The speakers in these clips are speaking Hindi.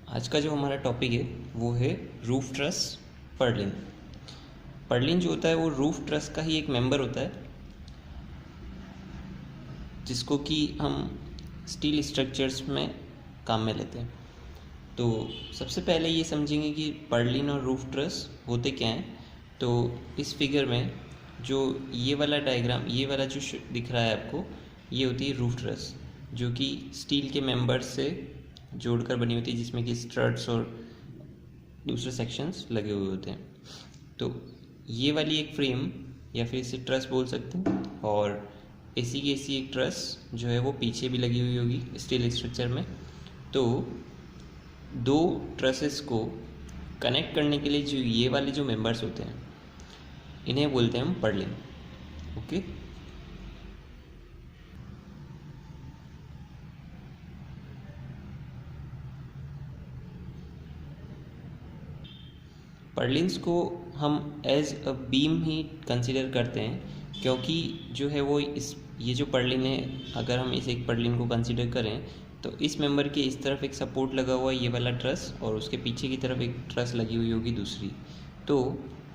आज का जो हमारा टॉपिक है वो है रूफ ट्रस पर्लिन। पर्लिन जो होता है वो रूफ ट्रस का ही एक मेंबर होता है, जिसको कि हम स्टील स्ट्रक्चर्स में काम में लेते हैं। तो सबसे पहले ये समझेंगे कि पर्लिन और रूफ ट्रस होते क्या हैं। तो इस फिगर में जो ये वाला डायग्राम, ये वाला जो दिख रहा है आपको, ये होती है रूफ ट्रस, जो कि स्टील के मेंबर्स से जोड़कर बनी होती है, जिसमें कि स्ट्रट्स और दूसरे सेक्शंस लगे हुए होते हैं। तो ये वाली एक फ्रेम या फिर इसे ट्रस बोल सकते हैं, और ऐसी की ऐसी एक ट्रस जो है वो पीछे भी लगी हुई होगी स्टील स्ट्रक्चर में। तो दो ट्रसेस को कनेक्ट करने के लिए जो ये वाले जो मेंबर्स होते हैं, इन्हें बोलते हैं हम पर्लिन। ओके, पर्लिन्स को हम एज अ बीम ही कंसिडर करते हैं, क्योंकि जो है वो ये जो पर्लिन है, अगर हम इस एक पर्लिन को कंसिडर करें तो इस मेंबर के इस तरफ एक सपोर्ट लगा हुआ है, ये वाला ट्रस, और उसके पीछे की तरफ एक ट्रस लगी हुई होगी दूसरी। तो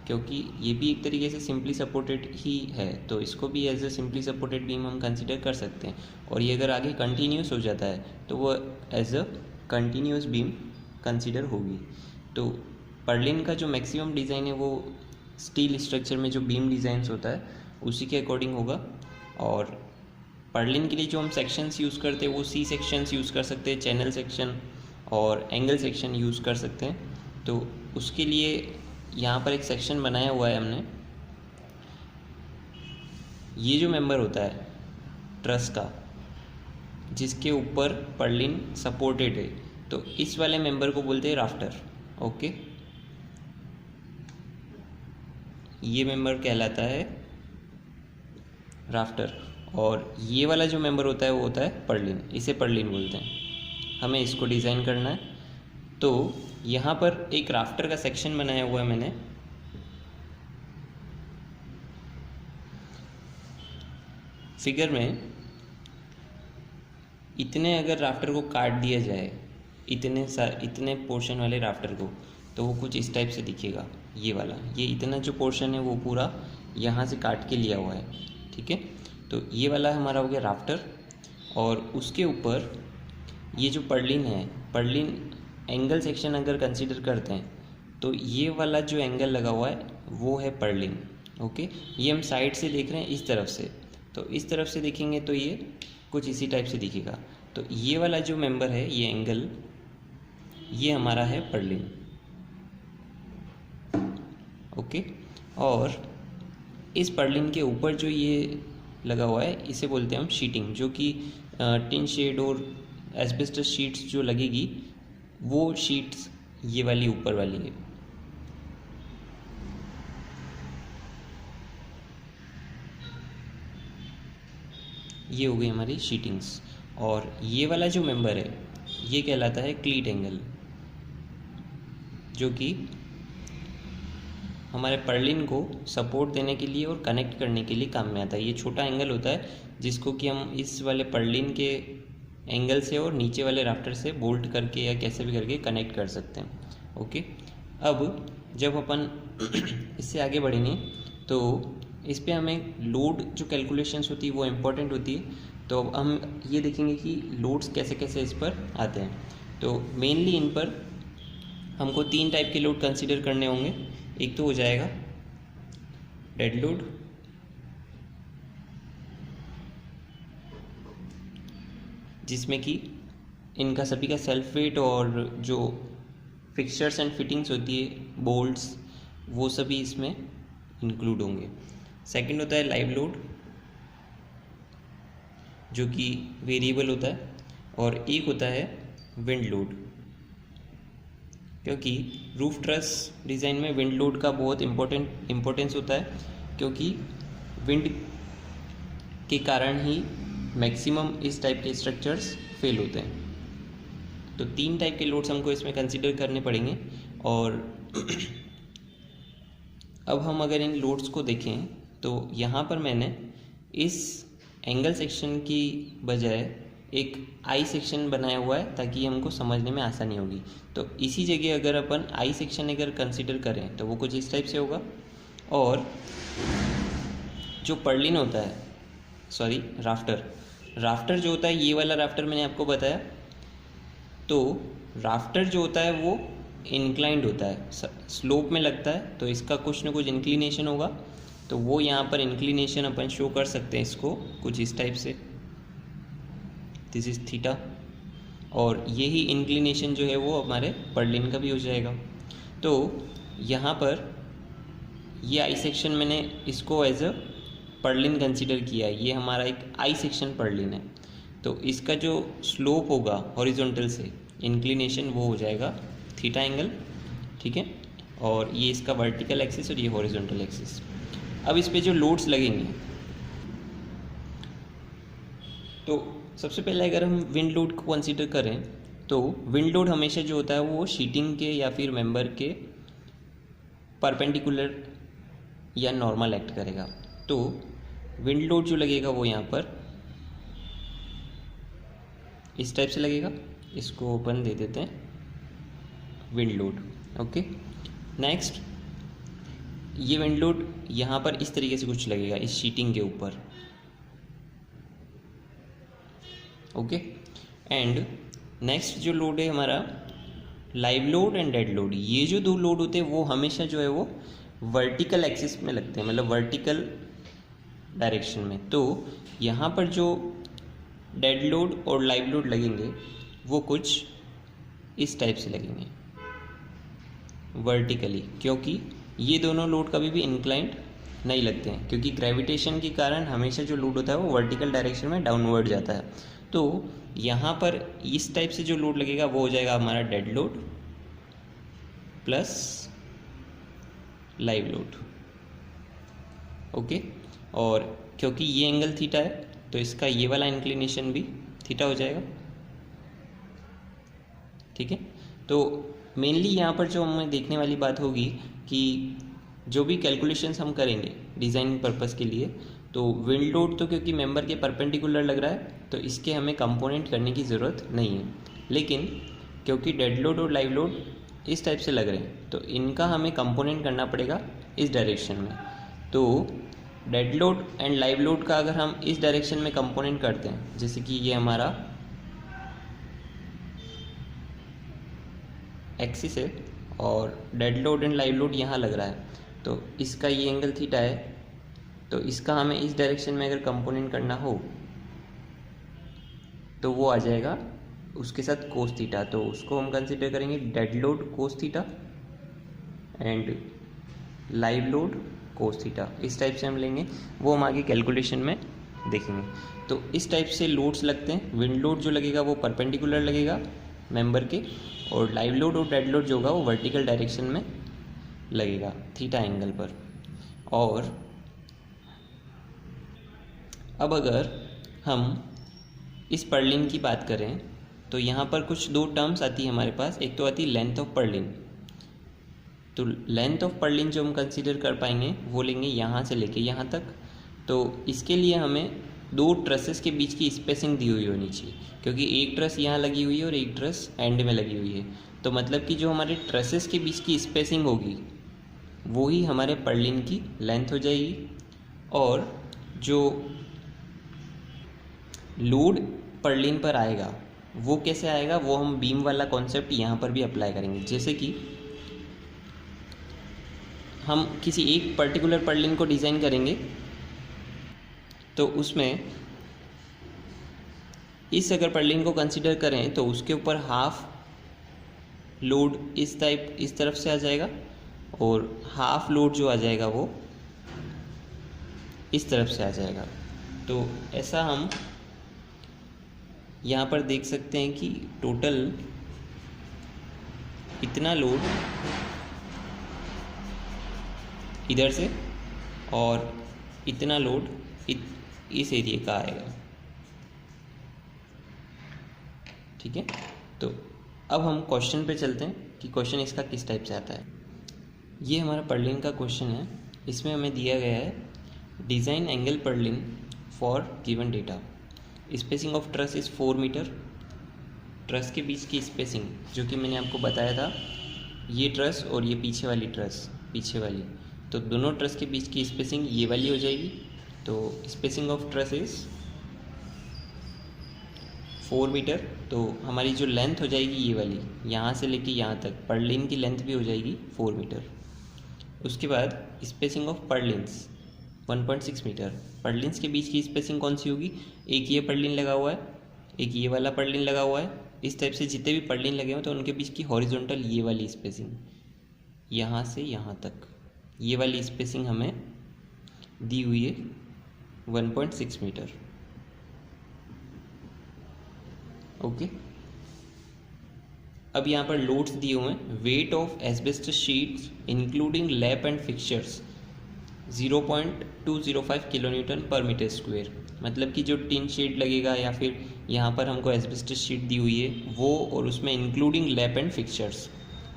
क्योंकि ये भी एक तरीके से सिंपली सपोर्टेड ही है, तो इसको भी as a simply supported beam हम कंसिडर कर सकते हैं। और ये अगर आगे कंटिन्यूस हो जाता है तो वो as a continuous beam consider होगी। तो पर्लिन का जो मैक्सिमम डिज़ाइन है वो स्टील स्ट्रक्चर में जो बीम डिज़ाइंस होता है उसी के अकॉर्डिंग होगा। और पर्लिन के लिए जो हम सेक्शंस यूज़ करते हैं वो सी सेक्शंस यूज़ कर सकते हैं, चैनल सेक्शन और एंगल सेक्शन यूज़ कर सकते हैं। तो उसके लिए यहाँ पर एक सेक्शन बनाया हुआ है हमने। ये जो मेंबर होता है ट्रस का, जिसके ऊपर पर्लिन सपोर्टेड है, तो इस वाले मेंबर को बोलते हैं राफ्टर। ओके, ये मेंबर कहलाता है राफ्टर, और ये वाला जो मेंबर होता है वो होता है पर्लिन, इसे पर्लिन बोलते हैं। हमें इसको डिज़ाइन करना है। तो यहाँ पर एक राफ्टर का सेक्शन बनाया हुआ है मैंने। फिगर में इतने अगर राफ्टर को काट दिया जाए, इतने पोर्शन वाले राफ्टर को, तो वो कुछ इस टाइप से दिखेगा। ये वाला, ये इतना जो पोर्शन है वो पूरा यहाँ से काट के लिया हुआ है, ठीक है। तो ये वाला हमारा हो गया राफ्टर, और उसके ऊपर ये जो पर्लिन है, पर्लिन एंगल सेक्शन अगर कंसीडर करते हैं तो ये वाला जो एंगल लगा हुआ है वो है पर्लिन। ओके, ये हम साइड से देख रहे हैं इस तरफ से, तो इस तरफ से देखेंगे तो ये कुछ इसी टाइप से दिखेगा। तो ये वाला जो मेंबर है, ये एंगल, ये हमारा है पर्लिन। ओके, और इस पर्लिन के ऊपर जो ये लगा हुआ है इसे बोलते हैं हम शीटिंग, जो कि टिन शेड और एस्बेस्टस शीट्स जो लगेगी वो शीट्स ये वाली ऊपर वाली है। ये हो गई हमारी शीटिंग्स। और ये वाला जो मेंबर है ये कहलाता है क्लीट एंगल, जो कि हमारे पर्लिन को सपोर्ट देने के लिए और कनेक्ट करने के लिए काम में आता है। ये छोटा एंगल होता है जिसको कि हम इस वाले पर्लिन के एंगल से और नीचे वाले राफ्टर से बोल्ट करके या कैसे भी करके कनेक्ट कर सकते हैं। ओके, अब जब अपन इससे आगे बढ़ेंगे तो इस पे हमें लोड जो कैलकुलेशंस होती है वो इम्पोर्टेंट होती है। तो अब हम ये देखेंगे कि लोड्स कैसे कैसे इस पर आते हैं। तो मेनली इन पर हमको 3 टाइप के लोड कंसीडर करने होंगे। एक तो हो जाएगा डेड लोड, जिसमें कि इनका सभी का सेल्फ वेट और जो फिक्सचर्स एंड फिटिंग्स होती है, बोल्ट्स, वो सभी इसमें इंक्लूड होंगे। सेकंड होता है लाइव लोड, जो कि वेरिएबल होता है, और एक होता है विंड लोड, क्योंकि रूफ ट्रस डिज़ाइन में विंड लोड का बहुत इम्पोर्टेंस होता है, क्योंकि विंड के कारण ही मैक्सिमम इस टाइप के स्ट्रक्चर्स फेल होते हैं। तो 3 टाइप के लोड्स हमको इसमें कंसीडर करने पड़ेंगे। और अब हम अगर इन लोड्स को देखें तो यहाँ पर मैंने इस एंगल सेक्शन की बजाय एक आई सेक्शन बनाया हुआ है ताकि हमको समझने में आसानी होगी। तो इसी जगह अगर अपन आई सेक्शन अगर कंसिडर करें तो वो कुछ इस टाइप से होगा। और जो पर्लिन होता है, सॉरी राफ्टर जो होता है, ये वाला राफ्टर मैंने आपको बताया। तो राफ्टर जो होता है वो इंक्लाइंड होता है, स्लोप में लगता है, तो इसका कुछ ना कुछ इंक्लिनेशन होगा। तो वो यहाँ पर इंक्लिनेशन अपन शो कर सकते हैं इसको कुछ इस टाइप से, दिस इज थीटा। और यही इंक्लिनेशन जो है वो हमारे पर्लिन का भी हो जाएगा। तो यहाँ पर ये आई सेक्शन मैंने इसको एज अ पर्लिन कंसीडर किया है, ये हमारा एक आई सेक्शन पर्लिन है। तो इसका जो स्लोप होगा हॉरिजॉन्टल से, इंक्लिनेशन, वो हो जाएगा थीटा एंगल, ठीक है। और ये इसका वर्टिकल एक्सिस और ये हॉरिजॉन्टल एक्सिस। अब इस पे जो लोड्स लगेंगे, तो सबसे पहले अगर हम विंड लोड को कंसीडर करें तो विंड लोड हमेशा जो होता है वो शीटिंग के या फिर मेंबर के परपेंडिकुलर या नॉर्मल एक्ट करेगा। तो विंड लोड जो लगेगा वो यहाँ पर इस टाइप से लगेगा, इसको ओपन दे देते हैं, विंड लोड, ओके। नेक्स्ट, ये विंड लोड यहाँ पर इस तरीके से कुछ लगेगा इस शीटिंग के ऊपर, ओके। एंड नेक्स्ट जो लोड है हमारा live load and dead load, ये जो दो लोड होते हैं वो हमेशा जो है वो वर्टिकल एक्सिस में लगते हैं, मतलब वर्टिकल डायरेक्शन में। तो यहाँ पर जो डेड लोड और लाइव लोड लगेंगे वो कुछ इस टाइप से लगेंगे वर्टिकली, क्योंकि ये दोनों लोड कभी भी इंक्लाइंड नहीं लगते हैं, क्योंकि ग्रेविटेशन के कारण हमेशा जो लोड होता है वो वर्टिकल डायरेक्शन में डाउनवर्ड जाता है। तो यहाँ पर इस टाइप से जो लोड लगेगा वो हो जाएगा हमारा dead load plus live load, okay. और क्योंकि ये एंगल थीटा है तो इसका ये वाला इंक्लिनेशन भी थीटा हो जाएगा, ठीक है। तो मेनली यहाँ पर जो हमें देखने वाली बात होगी कि जो भी कैलकुलेशंस हम करेंगे डिज़ाइन पर्पस के लिए, तो विंड लोड तो क्योंकि मेंबर के परपेंडिकुलर लग रहा है तो इसके हमें कंपोनेंट करने की ज़रूरत नहीं है। लेकिन क्योंकि डेड लोड और लाइव लोड इस टाइप से लग रहे हैं तो इनका हमें कंपोनेंट करना पड़ेगा इस डायरेक्शन में। तो dead load and live load का अगर हम इस डायरेक्शन में कंपोनेंट करते हैं, जैसे कि ये हमारा एक्सिस है और dead load and live load यहाँ लग रहा है, तो इसका ये एंगल थीटा है, तो इसका हमें इस डायरेक्शन में अगर कंपोनेंट करना हो तो वो आ जाएगा उसके साथ कोस थीटा। तो उसको हम कंसिडर करेंगे dead load cos theta and live load cos theta, इस टाइप से हम लेंगे, वो हम आगे कैलकुलेशन में देखेंगे। तो इस टाइप से लोड्स लगते हैं। विंड लोड जो लगेगा वो परपेंडिकुलर लगेगा मेंबर के, और लाइव लोड और डेड लोड जो होगा वो वर्टिकल डायरेक्शन में लगेगा थीटा एंगल पर। और अब अगर हम इस पर्लिन की बात करें तो यहाँ पर कुछ दो टर्म्स आती है हमारे पास। एक तो आती है लेंथ ऑफ पर्लिन। तो लेंथ ऑफ पर्लिन जो हम कंसीडर कर पाएंगे वो लेंगे यहाँ से लेके यहाँ तक। तो इसके लिए हमें दो ट्रसेस के बीच की स्पेसिंग दी हुई होनी चाहिए, क्योंकि एक ट्रस यहाँ लगी हुई है और एक ट्रस एंड में लगी हुई है। तो मतलब कि जो हमारे ट्रसेस के बीच की स्पेसिंग होगी वो ही हमारे पर्लिन की लेंथ हो जाएगी। और जो लोड पर्लिन पर आएगा वो कैसे आएगा, वो हम बीम वाला कॉन्सेप्ट यहाँ पर भी अप्लाई करेंगे। जैसे कि हम किसी एक पर्टिकुलर पर्लिन को डिज़ाइन करेंगे तो उसमें इस अगर पर्लिन को कंसीडर करें तो उसके ऊपर हाफ लोड इस तरफ से आ जाएगा और हाफ लोड जो आ जाएगा वो इस तरफ से आ जाएगा। तो ऐसा हम यहाँ पर देख सकते हैं कि टोटल इतना लोड इधर से और इतना लोड इस एरिया का आएगा, ठीक है। तो अब हम क्वेश्चन पे चलते हैं कि क्वेश्चन इसका किस टाइप से आता है। ये हमारा पर्लिन का क्वेश्चन है। इसमें हमें दिया गया है design angle purlin for given data. Spacing of truss is 4 metre. Truss के बीच की स्पेसिंग जो कि मैंने आपको बताया था, ये ट्रस और ये पीछे वाली ट्रस, पीछे वाली, तो दोनों ट्रस के बीच की स्पेसिंग ये वाली हो जाएगी। तो spacing of truss is 4 metre. तो हमारी जो लेंथ हो जाएगी ये वाली, यहाँ से लेके यहाँ तक पर्लिन की लेंथ भी हो जाएगी 4 मीटर। उसके बाद spacing of purlins 1.6 metre. Purlins के बीच की स्पेसिंग कौन सी होगी, एक ये पर्लिन लगा हुआ है, एक ये वाला पर्लिन लगा हुआ है, इस टाइप से जितने भी पर्लिन लगे हुए तो उनके बीच की हॉरिजॉन्टल ये वाली स्पेसिंग, यहाँ से यहाँ तक ये वाली स्पेसिंग हमें दी हुई है 1.6 मीटर। ओके, अब यहाँ पर लोड्स दिए हुए हैं। Weight of asbestos sheets including lap and fixtures 0.205 kilonewton पर मीटर स्क्वायर। मतलब कि जो टिन शेड लगेगा या फिर यहाँ पर हमको एस्बेस्टस शीट दी हुई है वो, और उसमें इंक्लूडिंग लैप एंड फिक्सचर्स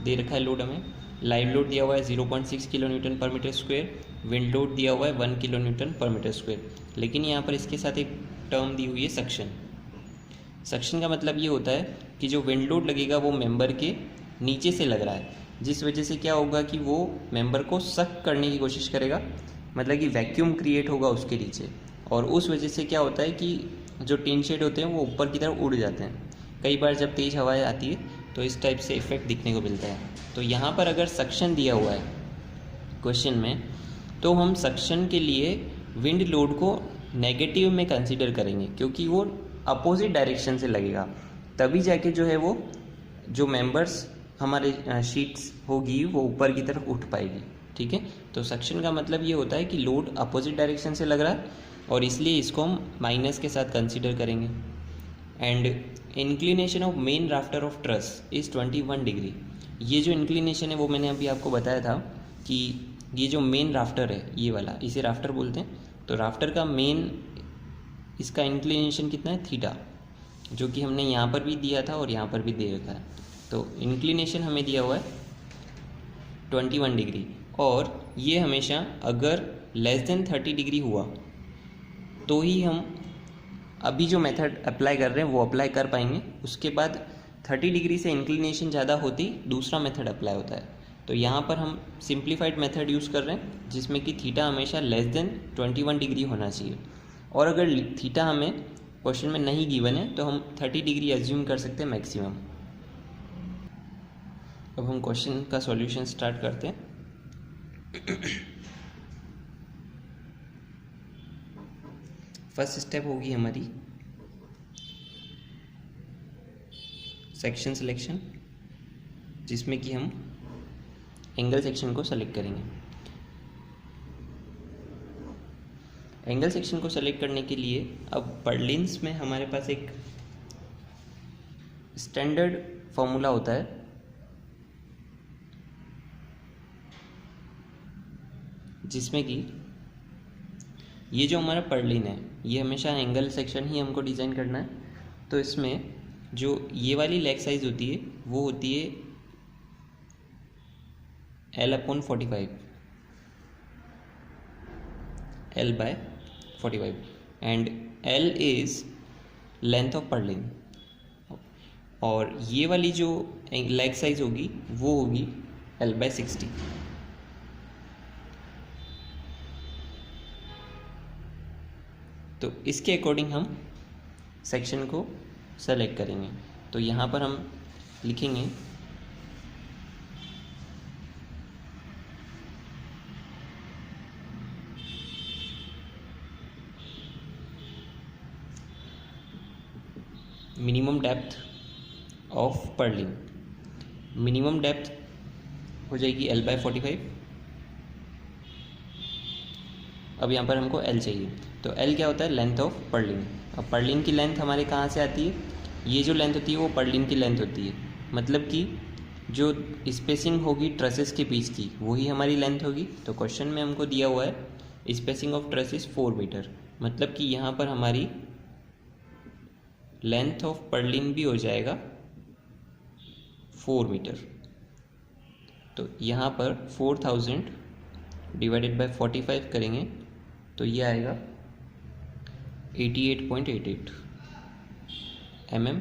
दे रखा है लोड हमें। लाइव लोड दिया हुआ है 0.6 किलोन्यूटन पर मीटर स्क्वायर, विंड लोड दिया हुआ है 1 किलोन्यूटन पर मीटर स्क्वायर। लेकिन यहाँ पर इसके साथ एक टर्म दी हुई है सक्शन। सक्शन का मतलब ये होता है कि जो विंड लोड लगेगा वो मेंबर के नीचे से लग रहा है, जिस वजह से क्या होगा कि वो मेंबर को सक करने की कोशिश करेगा, मतलब कि वैक्यूम क्रिएट होगा उसके नीचे, और उस वजह से क्या होता है कि जो टिन शेड होते हैं वो ऊपर की तरफ उड़ जाते हैं। कई बार जब तेज़ हवाएं आती है तो इस टाइप से इफेक्ट दिखने को मिलता है। तो यहाँ पर अगर सक्शन दिया हुआ है क्वेश्चन में, तो हम सक्शन के लिए विंड लोड को नेगेटिव में कंसीडर करेंगे, क्योंकि वो अपोजिट डायरेक्शन से लगेगा, तभी जाके जो है वो जो मेंबर्स हमारे शीट्स होगी वो ऊपर की तरफ उठ पाएगी। ठीक है, तो सक्शन का मतलब ये होता है कि लोड अपोजिट डायरेक्शन से लग रहा है और इसलिए इसको हम माइनस के साथ कंसीडर करेंगे। And inclination of main rafter of truss is 21 degree. ये जो इंक्लिनेशन है वो मैंने अभी आपको बताया था कि ये जो मेन राफ्टर है ये वाला, इसे राफ्टर बोलते हैं। तो राफ्टर का मेन इसका इंक्लिनेशन कितना है, थीटा, जो कि हमने यहाँ पर भी दिया था और यहाँ पर भी दे रखा है। तो इंक्लिनेशन हमें दिया हुआ है 21 डिग्री, और ये हमेशा अगर लेस देन 30 डिग्री हुआ तो ही हम अभी जो मेथड अप्लाई कर रहे हैं वो अप्लाई कर पाएंगे। उसके बाद 30 डिग्री से इंक्लिनेशन ज़्यादा होती दूसरा मेथड अप्लाई होता है। तो यहाँ पर हम सिंप्लीफाइड मेथड यूज़ कर रहे हैं जिसमें कि थीटा हमेशा लेस देन 21 डिग्री होना चाहिए, और अगर थीटा हमें क्वेश्चन में नहीं गिवन है तो हम 30 डिग्री एज्यूम कर सकते हैं मैक्सिमम। अब हम क्वेश्चन का सॉल्यूशन स्टार्ट करते हैं। फर्स्ट स्टेप होगी हमारी सेक्शन सिलेक्शन, जिसमें कि हम एंगल सेक्शन को सेलेक्ट करेंगे। एंगल सेक्शन को सेलेक्ट करने के लिए अब पर्लिन्स में हमारे पास एक स्टैंडर्ड फॉर्मूला होता है, जिसमें कि ये जो हमारा पर्लिन है ये हमेशा एंगल सेक्शन ही हमको डिज़ाइन करना है। तो इसमें जो ये वाली लेग साइज होती है वो होती है L/45, L/45, and L is length of Perlin, और ये वाली जो लेग साइज होगी वो होगी L/60। तो इसके अकॉर्डिंग हम सेक्शन को सेलेक्ट करेंगे। तो यहाँ पर हम लिखेंगे minimum depth of Perlin. Minimum depth हो जाएगी L/45। अब यहाँ पर हमको L चाहिए, तो L क्या होता है, लेंथ ऑफ पर्लिन। अब पर्लिन की लेंथ हमारे कहाँ से आती है, ये जो लेंथ होती है वो पर्लिन की लेंथ होती है, मतलब कि जो स्पेसिंग होगी ट्रसेस के बीच की वही हमारी लेंथ होगी। तो क्वेश्चन में हमको दिया हुआ है स्पेसिंग ऑफ ट्रसेस 4 मीटर, मतलब कि यहाँ पर हमारी लेंथ ऑफ पर्लिन भी हो जाएगा 4 मीटर। तो यहाँ पर 4000 डिवाइडेड बाय 45 करेंगे तो ये आएगा 88.88। mm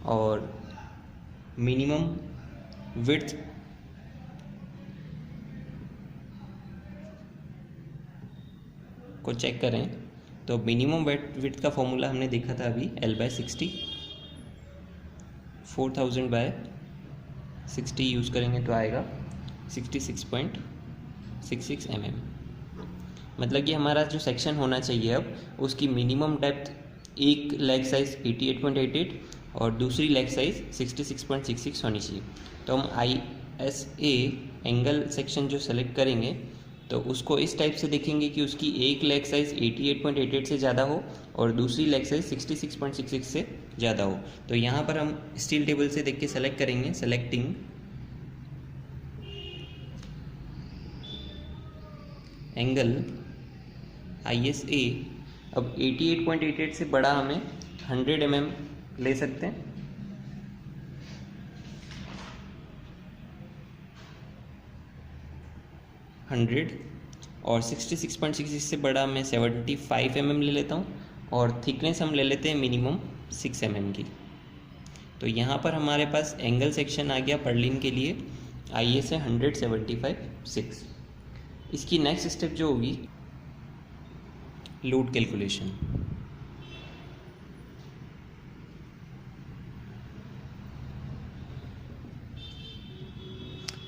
और मिनिमम विड्थ को चेक करें तो मिनिमम विड्थ का फॉर्मूला हमने देखा था अभी L/60, 4000/60 यूज़ करेंगे तो आएगा 66.66 mm। मतलब कि हमारा जो सेक्शन होना चाहिए अब उसकी मिनिमम डेप्थ एक लेग साइज़ 88.88 और दूसरी लेग साइज़ 66.66 होनी चाहिए। तो हम ISA एंगल सेक्शन जो सेलेक्ट करेंगे तो उसको इस टाइप से देखेंगे कि उसकी एक लेग साइज़ 88.88 से ज़्यादा हो और दूसरी लेग साइज़ 66.66 से ज़्यादा हो। तो यहाँ पर हम स्टील टेबल से देख के सेलेक्ट करेंगे, सेलेक्टिंग एंगल ISA। अब 88.88 से बड़ा हमें 100 mm ले सकते हैं। और 66.66 से बड़ा मैं 75 mm ले लेता हूँ और थिकनेस हम ले लेते हैं मिनिमम 6 mm की। तो यहाँ पर हमारे पास एंगल सेक्शन आ गया पर्लिन के लिए ISA 175/6। इसकी नेक्स्ट स्टेप जो होगी लोड कैलकुलेशन।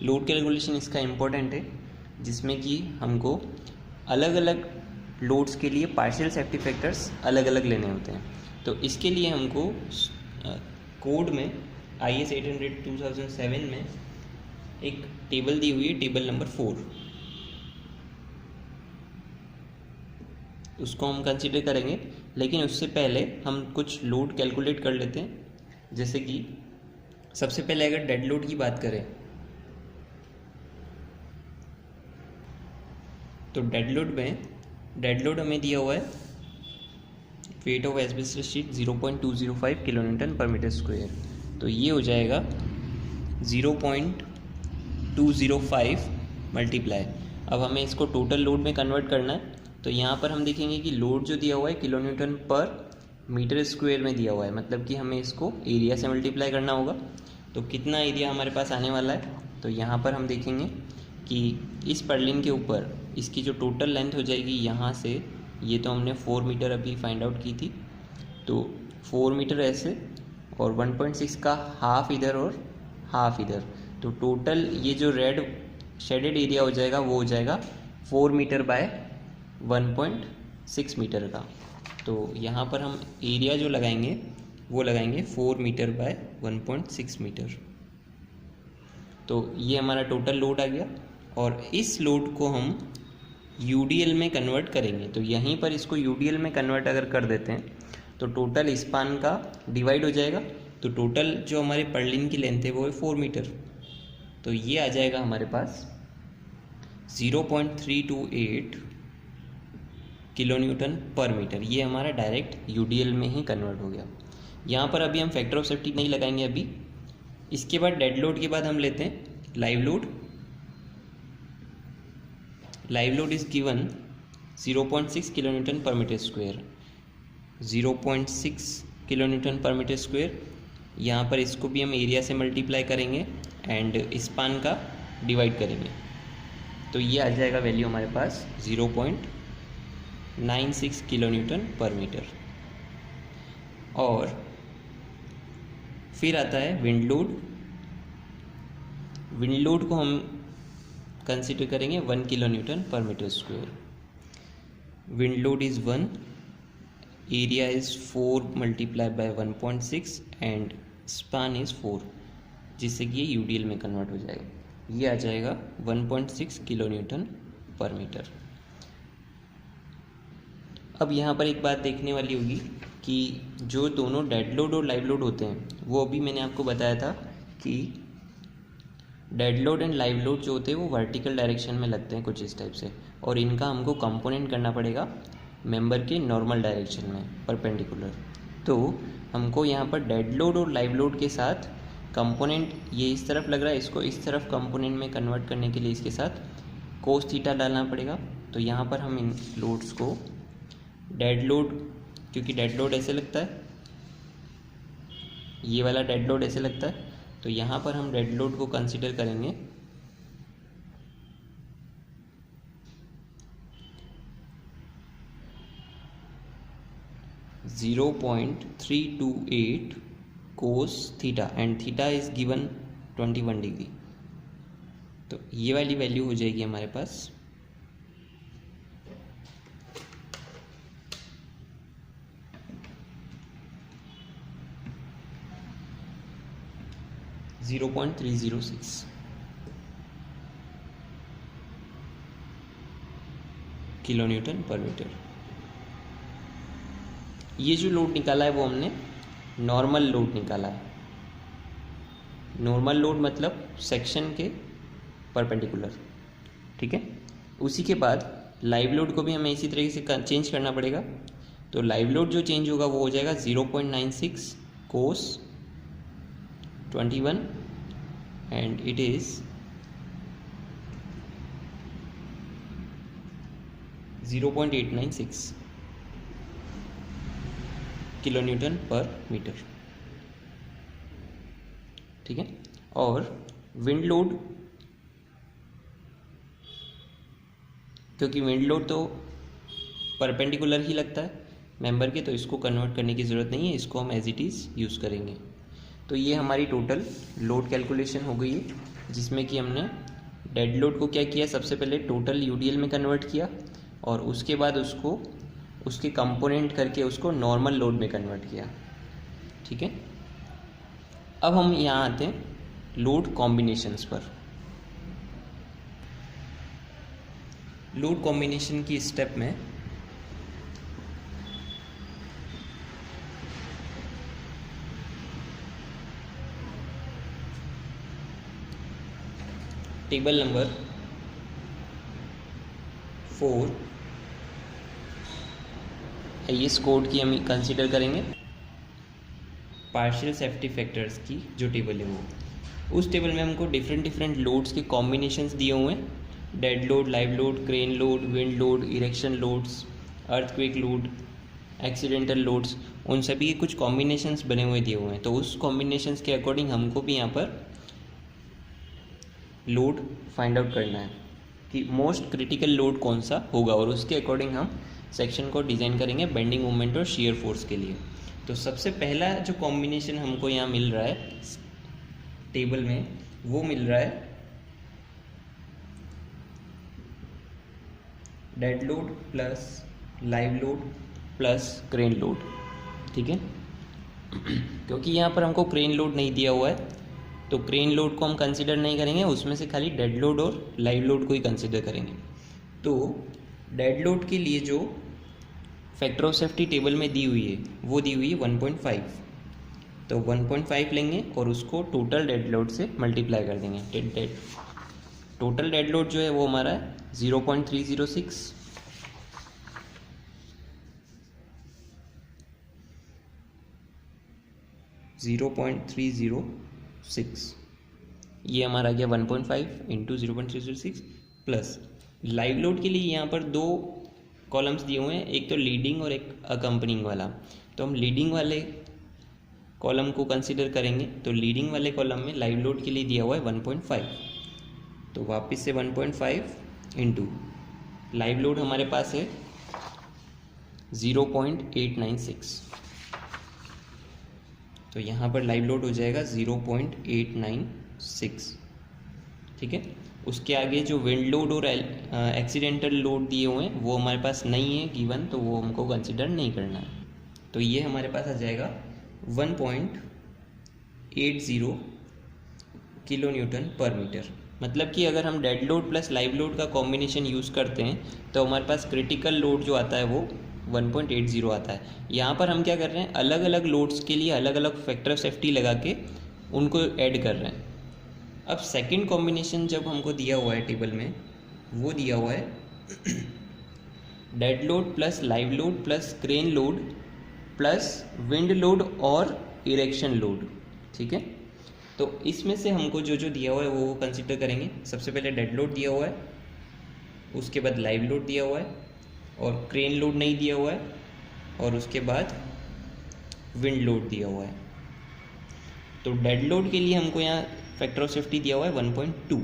लोड कैलकुलेशन इसका इम्पोर्टेंट है, जिसमें कि हमको अलग अलग लोड्स के लिए पार्शियल सेफ्टी फैक्टर्स अलग अलग लेने होते हैं। तो इसके लिए हमको कोड में IS 800/2007 में एक टेबल दी हुई है, टेबल नंबर 4, उसको हम कंसीडर करेंगे। लेकिन उससे पहले हम कुछ लोड कैलकुलेट कर लेते हैं। जैसे कि सबसे पहले अगर डेड लोड की बात करें तो डेड लोड हमें दिया हुआ है weight of asbestos sheet 0.205 kN/m²। तो ये हो जाएगा 0.205 मल्टीप्लाई। अब हमें इसको टोटल लोड में कन्वर्ट करना है। तो यहाँ पर हम देखेंगे कि लोड जो दिया हुआ है kN/m² में दिया हुआ है, मतलब कि हमें इसको एरिया से मल्टीप्लाई करना होगा। तो कितना एरिया हमारे पास आने वाला है, तो यहाँ पर हम देखेंगे कि इस पर्लिन के ऊपर इसकी जो टोटल लेंथ हो जाएगी यहाँ से, ये तो हमने 4 मीटर अभी फाइंड आउट की थी, तो 4 मीटर ऐसे और 1.6 का हाफ इधर और हाफ इधर। तो टोटल ये जो रेड शेडेड एरिया हो जाएगा वो हो जाएगा 4 मीटर बाय 1.6 मीटर का। तो यहाँ पर हम एरिया जो लगाएंगे वो लगाएंगे 4 मीटर बाय 1.6 मीटर। तो ये हमारा टोटल लोड आ गया और इस लोड को हम UDL में कन्वर्ट करेंगे। तो यहीं पर इसको UDL में कन्वर्ट अगर कर देते हैं तो टोटल स्पान का डिवाइड हो जाएगा। तो टोटल जो हमारे पर्लिन की लेंथ है वो है 4 मीटर। तो ये आ जाएगा हमारे पास 0.328 kN/m। ये हमारा डायरेक्ट UDL में ही कन्वर्ट हो गया। यहाँ पर अभी हम फैक्टर ऑफ सेफ्टी नहीं लगाएंगे अभी। इसके बाद डेड लोड के बाद हम लेते हैं live load. Live load is given 0.6 kN/m²। 0.6 kN/m²। यहाँ पर इसको भी हम एरिया से मल्टीप्लाई करेंगे एंड स्पान का डिवाइड करेंगे। तो ये आ जाएगा वैल्यू हमारे पास 0.96 kN/m। और फिर आता है विंड लोड। विंड लोड को हम कंसिडर करेंगे 1 kN/m²। Wind load is 1, area is 4 multiply by 1.6 and span is 4, जिससे कि ये UDL में कन्वर्ट हो जाएगा। ये आ जाएगा 1.6 kN/m। अब यहाँ पर एक बात देखने वाली होगी कि जो दोनों डेड लोड और लाइव लोड होते हैं वो अभी मैंने आपको बताया था कि dead load and live load जो होते हैं वो वर्टिकल डायरेक्शन में लगते हैं कुछ इस टाइप से, और इनका हमको कंपोनेंट करना पड़ेगा मेंबर के नॉर्मल डायरेक्शन में परपेंडिकुलर। तो हमको यहाँ पर डेड लोड और लाइव लोड के साथ कंपोनेंट ये इस तरफ लग रहा है, इसको इस तरफ कंपोनेंट में कन्वर्ट करने के लिए इसके साथ कोस थीटा डालना पड़ेगा। तो यहाँ पर हम इन लोड्स को डेड लोड, क्योंकि डेड लोड ऐसे लगता है, ये वाला डेड लोड ऐसे लगता है, तो यहाँ पर हम डेड लोड को कंसिडर करेंगे 0.328 cos theta and theta is given 21 degree. तो ये वाली वैल्यू हो जाएगी हमारे पास 0.306 किलो न्यूटन पर मीटर। ये जो लोड निकाला है वो हमने नॉर्मल लोड निकाला है। नॉर्मल लोड मतलब सेक्शन के परपेंडिकुलर, ठीक है। उसी के बाद लाइव लोड को भी हमें इसी तरीके से चेंज करना पड़ेगा। तो लाइव लोड जो चेंज होगा वो हो जाएगा 0.96 कोस 21 and it is 0.896 kilo newton per metre, ठीक है। और विंड लोड, क्योंकि विंड लोड तो परपेंडिकुलर ही लगता है मेंबर के, तो इसको कन्वर्ट करने की ज़रूरत नहीं है, इसको हम एज इट इज़ यूज़ करेंगे। तो ये हमारी टोटल लोड कैलकुलेशन हो गई है, जिसमें कि हमने डेड लोड को क्या किया, सबसे पहले टोटल यूडीएल में कन्वर्ट किया और उसके बाद उसको उसके कंपोनेंट करके उसको नॉर्मल लोड में कन्वर्ट किया, ठीक है। अब हम यहाँ आते हैं लोड कॉम्बिनेशंस पर। लोड कॉम्बिनेशन की स्टेप में टेबल नंबर 4 IS कोड की हम कंसीडर करेंगे। पार्शियल सेफ्टी फैक्टर्स की जो टेबल है वो, उस टेबल में हमको डिफरेंट लोड्स के कॉम्बिनेशंस दिए हुए हैं, dead load, live load, crane load, wind load, erection loads, earthquake load, accidental loads, उन सभी के कुछ कॉम्बिनेशंस बने हुए दिए हुए हैं। तो उस कॉम्बिनेशंस के अकॉर्डिंग हमको भी यहाँ पर लोड फाइंड आउट करना है कि मोस्ट क्रिटिकल लोड कौन सा होगा, और उसके अकॉर्डिंग हम सेक्शन को डिज़ाइन करेंगे बेंडिंग मोमेंट और शियर फोर्स के लिए। तो सबसे पहला जो कॉम्बिनेशन हमको यहाँ मिल रहा है टेबल में, वो मिल रहा है dead load plus live load plus crane load, ठीक है। क्योंकि यहाँ पर हमको क्रेन लोड नहीं दिया हुआ है, तो क्रेन लोड को हम कंसिडर नहीं करेंगे, उसमें से खाली डेड लोड और लाइव लोड को ही कंसिडर करेंगे। तो डेड लोड के लिए जो फैक्टर ऑफ सेफ्टी टेबल में दी हुई है वो दी हुई है 1.5, तो 1.5 लेंगे और उसको टोटल डेड लोड से मल्टीप्लाई कर देंगे। टोटल डेड लोड जो है वो हमारा है 0.306 0.306, ये हमारा आ गया 1.5 इंटू 0.306 प्लस लाइव लोड के लिए यहाँ पर दो कॉलम्स दिए हुए हैं, एक तो लीडिंग और एक अकम्पनिंग वाला। तो हम लीडिंग वाले कॉलम को कंसीडर करेंगे, तो लीडिंग वाले कॉलम में लाइव लोड के लिए दिया हुआ है 1.5, तो वापस से 1.5 इंटू लाइव लोड हमारे पास है 0.896, तो यहाँ पर लाइव लोड हो जाएगा 0.896, ठीक है। उसके आगे जो विंड लोड और एक्सीडेंटल लोड दिए हुए हैं वो हमारे पास नहीं है गिवन, तो वो हमको कंसिडर नहीं करना है। तो ये हमारे पास आ जाएगा 1.80 किलो न्यूटन पर मीटर। मतलब कि अगर हम dead load plus live load का कॉम्बिनेशन यूज़ करते हैं तो हमारे पास क्रिटिकल लोड जो आता है वो 1.80 आता है। यहाँ पर हम क्या कर रहे हैं, अलग अलग लोड्स के लिए अलग अलग फैक्टर ऑफ सेफ्टी लगा के उनको ऐड कर रहे हैं। अब सेकंड कॉम्बिनेशन जब हमको दिया हुआ है टेबल में, वो दिया हुआ है dead load plus live load plus crane load plus wind load और इरेक्शन लोड, ठीक है। तो इसमें से हमको जो जो दिया हुआ है वो कंसिडर करेंगे। सबसे पहले डेड लोड दिया हुआ है, उसके बाद लाइव लोड दिया हुआ है और क्रेन लोड नहीं दिया हुआ है, और उसके बाद विंड लोड दिया हुआ है। तो डेड लोड के लिए हमको यहाँ फैक्टर ऑफ सेफ्टी दिया हुआ है 1.2,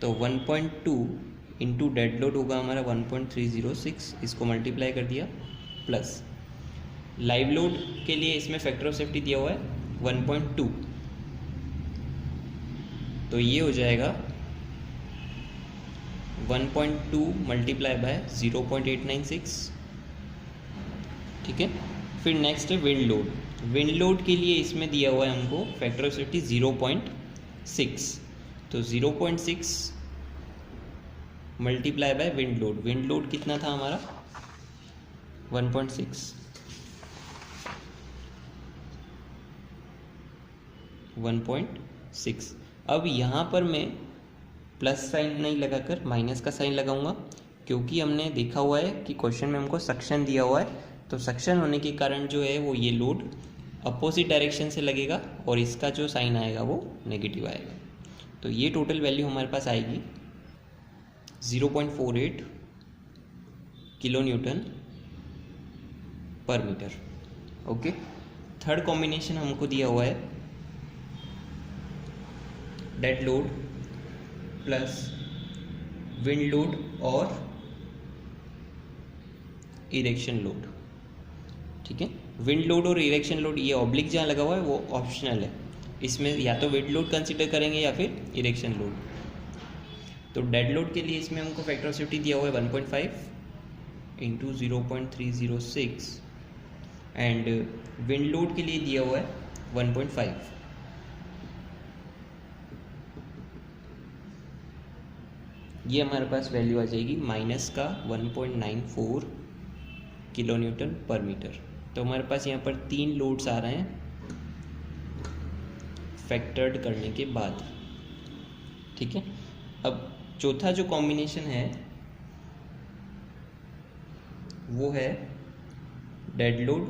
तो 1.2 इंटू डेड लोड होगा हमारा 1.306, इसको मल्टीप्लाई कर दिया, प्लस लाइव लोड के लिए इसमें फैक्टर ऑफ सेफ्टी दिया हुआ है 1.2, तो ये हो जाएगा 1.2 मल्टीप्लाई बाय 0.896, ठीक है। फिर नेक्स्ट है विंड लोड। विंड लोड के लिए इसमें दिया हुआ है हमको फैक्टर ऑफ सेफ्टी 0.6, तो 0.6 multiply by wind load. Wind load कितना था हमारा 1.6, 1.6। अब यहाँ पर मैं प्लस साइन नहीं लगाकर माइनस का साइन लगाऊंगा, क्योंकि हमने देखा हुआ है कि क्वेश्चन में हमको सक्शन दिया हुआ है, तो सक्शन होने के कारण जो है वो ये लोड अपोजिट डायरेक्शन से लगेगा और इसका जो साइन आएगा वो नेगेटिव आएगा। तो ये टोटल वैल्यू हमारे पास आएगी 0.48 kilo newton per metre. Okay, third combination हमको दिया हुआ है dead load plus wind load और इरेक्शन लोड, ठीक है। विंड लोड और इरेक्शन लोड, ये ऑब्लिक जहाँ लगा हुआ है वो ऑप्शनल है, इसमें या तो विंड लोड कंसीडर करेंगे या फिर इरेक्शन लोड। तो डेड लोड के लिए इसमें हमको फैक्टर ऑफ सेफ्टी दिया हुआ है 1.5 इंटू 0.306 एंड विंड लोड के लिए दिया हुआ है 1.5। ये हमारे पास वैल्यू आ जाएगी माइनस का 1.94 किलो न्यूटन पर मीटर। तो हमारे पास यहाँ पर 3 लोड्स आ रहे हैं फैक्टर्ड करने के बाद, ठीक है। अब चौथा जो कॉम्बिनेशन है वो है dead load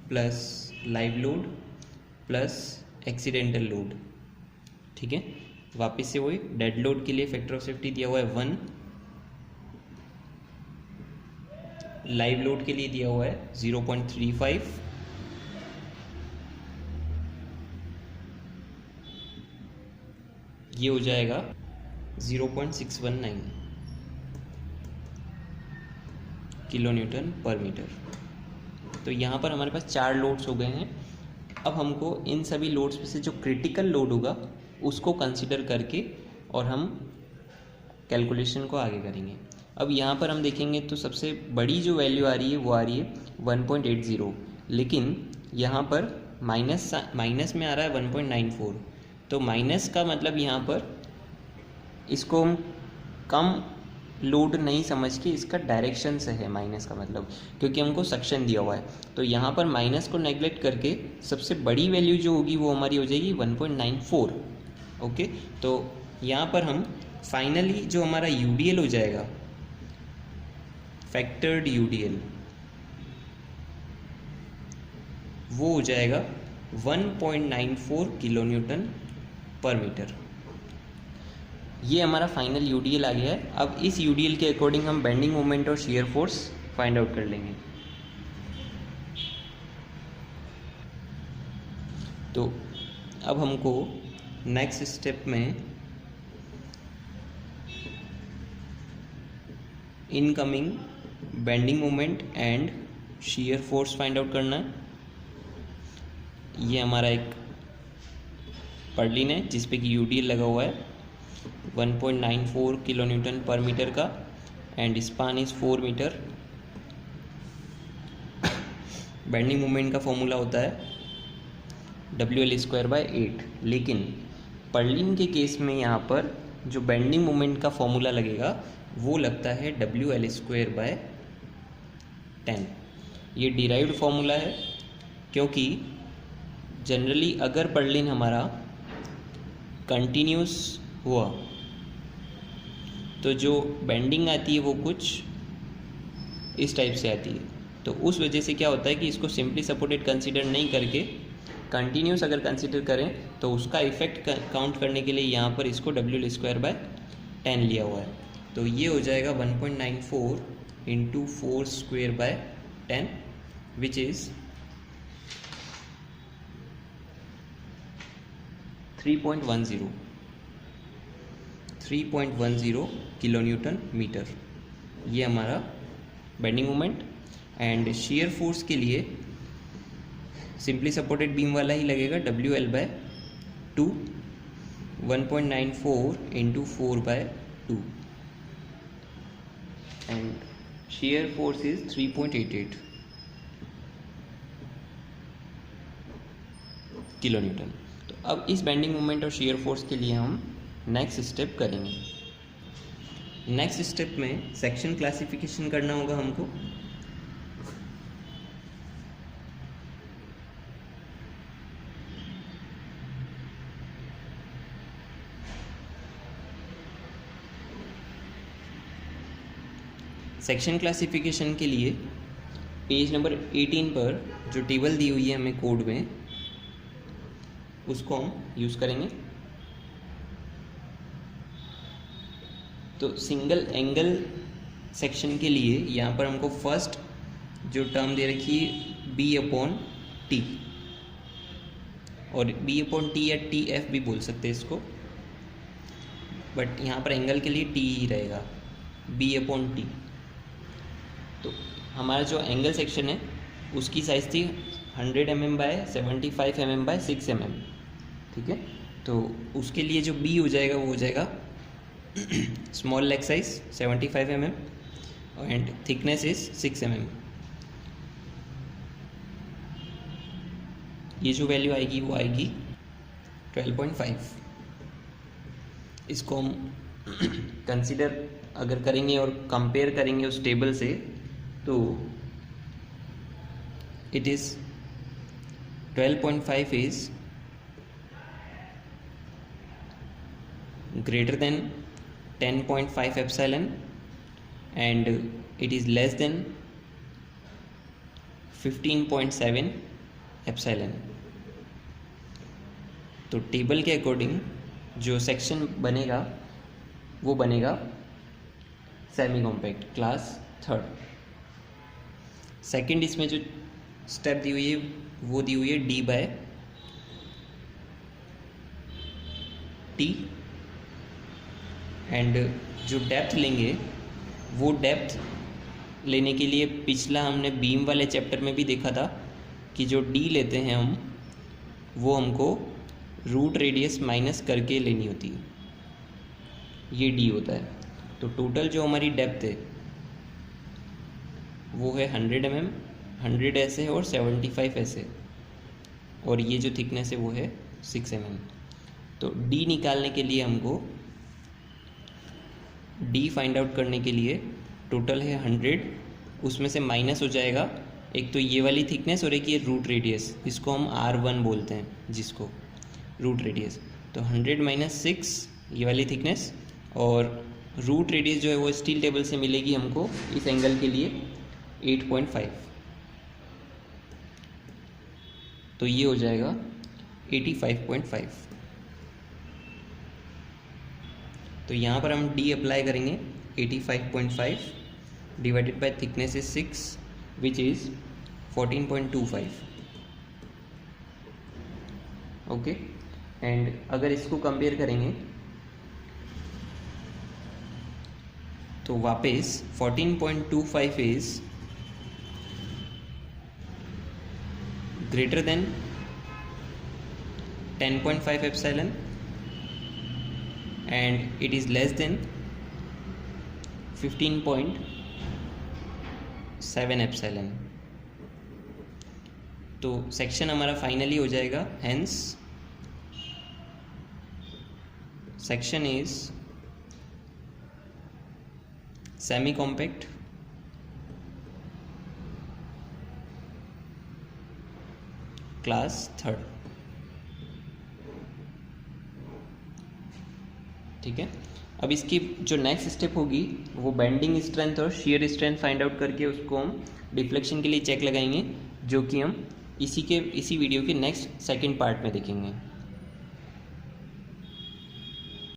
plus live load plus accidental load, ठीक है। वापस से वही डेड लोड के लिए फैक्टर ऑफ सेफ्टी दिया हुआ है 1, लाइव लोड के लिए दिया हुआ है 0.35, ये हो जाएगा 0.619 किलो न्यूटन पर मीटर। तो यहाँ पर हमारे पास 4 लोड्स हो गए हैं। अब हमको इन सभी लोड्स में से जो क्रिटिकल लोड होगा उसको कंसिडर करके और हम कैलकुलेशन को आगे करेंगे। अब यहाँ पर हम देखेंगे तो सबसे बड़ी जो वैल्यू आ रही है वो आ रही है 1.80, लेकिन यहाँ पर माइनस में आ रहा है 1.94, तो माइनस का मतलब यहाँ पर इसको हम कम लोड नहीं समझ के इसका डायरेक्शन से है माइनस का मतलब, क्योंकि हमको सक्शन दिया हुआ है। तो यहाँ पर माइनस को नेगलेक्ट करके सबसे बड़ी वैल्यू जो होगी वो हमारी हो जाएगी 1.94। ओके, तो यहाँ पर हम फाइनली जो हमारा यूडीएल हो जाएगा, फैक्टर्ड यूडीएल, वो हो जाएगा 1.94 किलो न्यूटन पर मीटर। ये हमारा फाइनल यूडीएल आ गया है। अब इस यूडीएल के अकॉर्डिंग हम बेंडिंग मोमेंट और शियर फोर्स फाइंड आउट कर लेंगे। तो अब हमको नेक्स्ट स्टेप में incoming bending moment and shear force find out करना है। ये हमारा एक पर्लिन है जिसपे कि यूडीएल लगा हुआ है 1.94 किलो न्यूटन पर मीटर का and span is 4 metre. Bending moment का फॉर्मूला होता है WL²/8, लेकिन पर्लिन के केस में यहाँ पर जो बेंडिंग मोमेंट का फॉर्मूला लगेगा वो लगता है WL²/10। ये डिराइव्ड फॉर्मूला है, क्योंकि जनरली अगर पर्लिन हमारा कंटिन्यूस हुआ तो जो बेंडिंग आती है वो कुछ इस टाइप से आती है। तो उस वजह से क्या होता है कि इसको सिंपली सपोर्टेड कंसीडर नहीं करके कंटिन्यूस अगर कंसीडर करें तो उसका इफेक्ट काउंट करने के लिए यहाँ पर इसको WL²/10 लिया हुआ है। तो ये हो जाएगा 1.94 into 4²/10 which is 3.10 kilo newton metre, ये हमारा bending moment. And shear force के लिए सिंपली सपोर्टेड बीम वाला ही लगेगा, WL/2 1.94 × 4/2 and shear force is 3.88 kilo Newton. तो अब इस बेंडिंग मोमेंट और शेयर फोर्स के लिए हम नेक्स्ट स्टेप करेंगे। नेक्स्ट स्टेप में सेक्शन क्लासिफिकेशन करना होगा हमको। सेक्शन क्लासिफिकेशन के लिए पेज नंबर 18 पर जो टेबल दी हुई है हमें कोड में, उसको हम यूज़ करेंगे। तो सिंगल एंगल सेक्शन के लिए यहाँ पर हमको फर्स्ट जो टर्म दे रखी है B/T, और B/T या TF भी बोल सकते हैं इसको, बट यहाँ पर एंगल के लिए T ही रहेगा, B/T। तो हमारा जो एंगल सेक्शन है उसकी साइज़ थी 100 mm/75 mm/6 mm, ठीक है। तो उसके लिए जो B हो जाएगा वो हो जाएगा small leg size 75 mm and thickness is 6 mm। ये जो वैल्यू आएगी वो आएगी 12.5। इसको हम कंसीडर अगर करेंगे और कंपेयर करेंगे उस टेबल से, तो it is 12.5 is greater than 10.5 epsilon and it is less than 15.7 epsilon। तो टेबल के अकॉर्डिंग जो सेक्शन बनेगा वो बनेगा semi compact class 3rd। Second इसमें जो स्टेप दी हुई है वो दी हुई है D/T एंड जो डेप्थ लेंगे वो डेप्थ लेने के लिए पिछला हमने बीम वाले चैप्टर में भी देखा था कि जो D लेते हैं हम, वो हमको रूट रेडियस माइनस करके लेनी होती है, ये D होता है। तो टोटल जो हमारी डेप्थ है वो है 100 mm, 100 ऐसे और 75 ऐसे, और ये जो थिकनेस है वो है 6 mm। तो D निकालने के लिए हमको D फाइंड आउट करने के लिए टोटल है 100, उसमें से माइनस हो जाएगा एक तो ये वाली थिकनेस और एक ये रूट रेडियस, इसको हम R1 बोलते हैं, जिसको रूट रेडियस। तो 100 - 6 ये वाली थिकनेस, और रूट रेडियस जो है वो स्टील टेबल से मिलेगी हमको इस एंगल के लिए 8.5। तो ये हो जाएगा 85.5। तो यहाँ पर हम D अप्लाई करेंगे 85.5 divided by thickness is 6 which is 14.25। Okay, and अगर इसको कंपेयर करेंगे तो वापस 14.25 is greater than 10.5 epsilon and it is less than 15.7 epsilon. तो सेक्शन हमारा फाइनली हो जाएगा, hence section is semi compact class 3rd। ठीक है, अब इसकी जो नेक्स्ट स्टेप होगी वो बेंडिंग स्ट्रेंथ और शियर स्ट्रेंथ फाइंड आउट करके उसको हम डिफ्लेक्शन के लिए चेक लगाएंगे, जो कि हम इसी वीडियो के नेक्स्ट सेकंड पार्ट में देखेंगे।